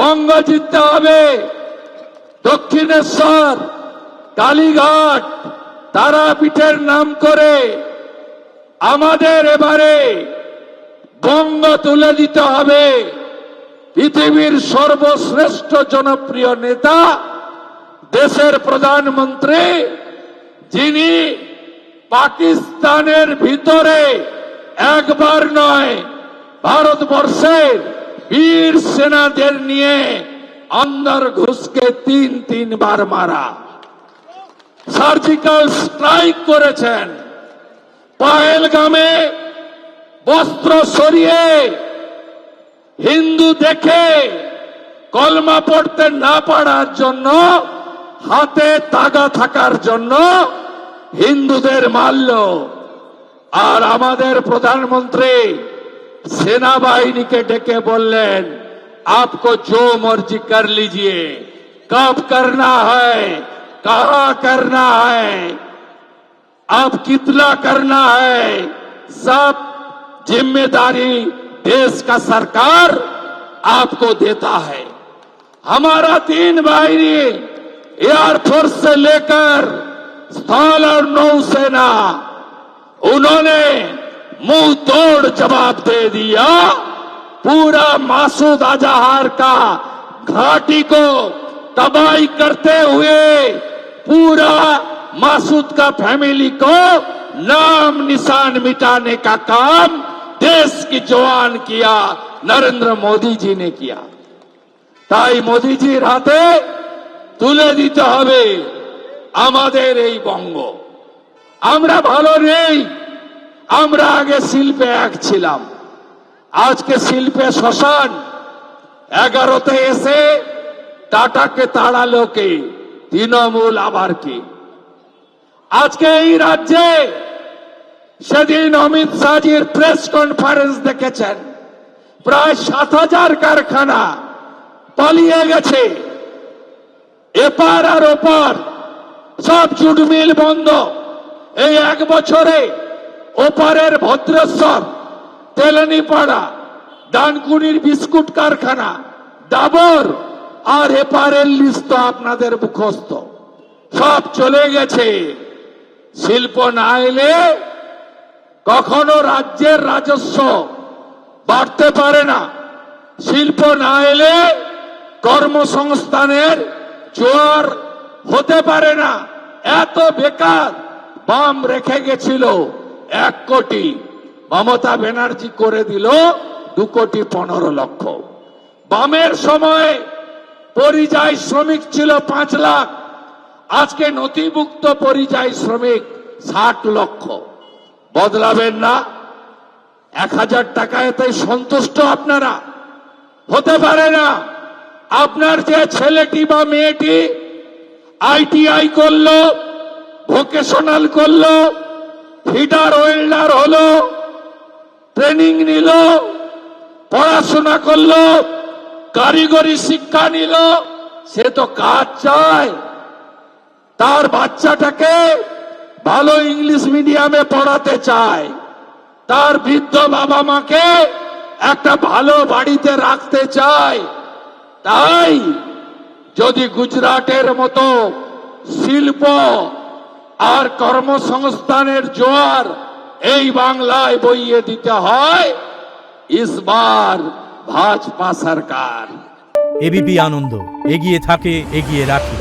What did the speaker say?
বঙ্গ জিততে হবে। দক্ষিণেশ্বর, কালীঘাট, তারাপীঠের নাম করে আমাদের এবারে বঙ্গ তুলে দিতে হবে। পৃথিবীর সর্বশ্রেষ্ঠ জনপ্রিয় নেতা, দেশের প্রধানমন্ত্রী, যিনি পাকিস্তানের ভিতরে একবার নয় ভারতবর্ষের বীর সেনাদের নিয়ে অন্দর ঘুষকে তিনবার মারা, সার্জিক্যাল স্ট্রাইক করেছেন। পহেলগামে বস্ত্র সরিয়ে হিন্দু দেখে কলমা পড়তে না পারার জন্য, হাতে তাগা থাকার জন্য হিন্দুদের মারল। আর আমাদের প্রধানমন্ত্রী সেনাবাহিনীকে ডেকে বললেন, आपको जो मर्जी कर लीजिए, कब करना है, कहां करना है, अब कितना करना है, सब जिम्मेदारी देश का सरकार आपको देता है। हमारा 3 बाहिनी, एयरफोर्स से लेकर स्थल और नौसेना, उन्होंने मुंह तोड़ जवाब दे दिया। पूरा मासूद अजहर का घाटी को तबाही करते हुए पूरा मासूद का फैमिली को नाम निशान मिटाने का काम देश की जवान किया, नरेंद्र मोदी जी ने किया। তাই মোদিজির হাতে তুলে দিতে হবে আমাদের এই বঙ্গ। আমরা ভালো নেই, আমরা আগে শিল্পে এক ছিলাম, আজকে শিল্পে শ্মশান। 11তে এসে টাটাকে তাড়ালো কে? তৃণমূল আবার কি? আজকে এই রাজ্যে সেদিন অমিত শাহজির প্রেস কনফারেন্স দেখেছেন, প্রায় 7,000 কারখানা পালিয়ে গেছে। এপার আর ওপার সব জুট মিল বন্ধ। এই 1 বছরে ওপারের ভদ্রেশ্বর, তেলানীপাড়া, ডানকুনির বিস্কুট কারখানা, ডাবর, আর এপারের লিস্ট তো আপনাদের মুখস্থ, সব চলে গেছে। শিল্প না এলে কখনো রাজ্যের রাজস্ব বাড়তে পারে না। শিল্প না এলে কর্মসংস্থানের জোয়ার হতে পারে না। এত বেকার বাম রেখে গেছিল 1 কোটি, মমতা ব্যানার্জি করে দিল 2,15,00,000। বামের সময় পরিযায়ী শ্রমিক ছিল 5 লাখ, আজকে নথিভুক্ত পরিযায়ী শ্রমিক 60 লক্ষ। বদলাবেন না? 1000 টাকায় তাই সন্তুষ্ট আপনারা হতে পারে না। আপনার যে ছেলেটি বা মেয়েটি ITI করলো, ভোকেশনাল করলো, ফিডার ওয়েল্ডার হলো, ট্রেনিং নিল, পড়াশোনা করলো, কারিগরি শিক্ষা নিল, সে তো কাজ চায়। তার বাচ্চাটাকে ভালো ইংলিশ মিডিয়ামে পড়াতে চায়, তার বৃদ্ধ বাবা মাকে একটা ভালো বাড়িতে রাখতে চায়। তাই যদি গুজরাটের মতো শিল্প আর কর্মসংস্থানের জোয়ার এই বাংলায় বইয়ে দিতে হয়, ইসবার ভাজপা সরকার। এবিপি আনন্দ, এগিয়ে থাকে, এগিয়ে রাখে।